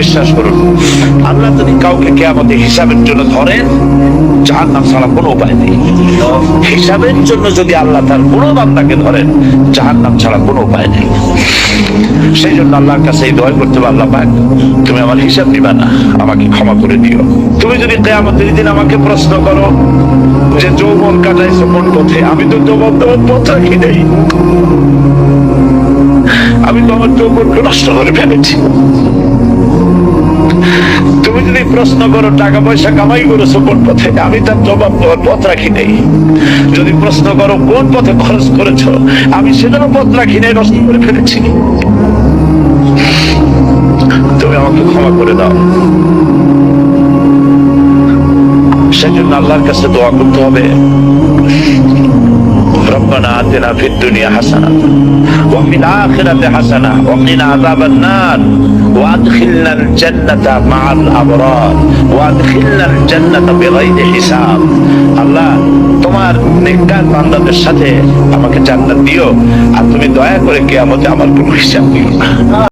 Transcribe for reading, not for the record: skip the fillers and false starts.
বিশ্বাস করুন, আল্লাহ যদি কাউকে কিয়ামতে হিসাবের জন্য ধরেন, জাহান্নাম ছাড়া কোনো উপায় নেই। হিসাবের জন্য যদি আল্লাহ তার কোনো বান্দাকে ধরেন, জাহান্নাম ছাড়া কোনো উপায় নেই। সেই জন্য আল্লাহর কাছে এই দোয়া করতে হবে, আল্লাহ পাক তুমি আমার হিসাব দিবা না, আমাকে ক্ষমা করে দিও। তুমি যদি কিয়ামতের দিন আমাকে প্রশ্ন করো যে যৌবন কাটাইছো কোন পথে, আমি তো যৌবন তোমার পথ রাখি নেই, আমি তো আমার যৌবনকে নষ্ট করে ফেলেছি। তুমি যদি প্রশ্ন করো টাকা পয়সা কামাই করেছো কোন পথে, আমি তার জবাব দেওয়ার পথ রাখি নেই। যদি প্রশ্ন করো কোন পথে খরচ করেছো, আমি সেটারও পথ রাখি নেই, নষ্ট করে ফেলেছি। তুমি আমাকে ক্ষমা করে দাও। সেজন্য আল্লাহর কাছে দোয়া করতে হবে, ربنا آتنا في الدنيا حسنة وفي الآخرة حسنة وقنا عذاب النار وأدخلنا الجنة مع الأبرار وأدخلنا الجنة بغير حساب। আল্লাহ তোমার নেককার বান্দাদের সাথে আমাকে জান্নাত দিও, আর তুমি দয়া করে কিয়ামতে আমার কোনো হিসাব দিও না।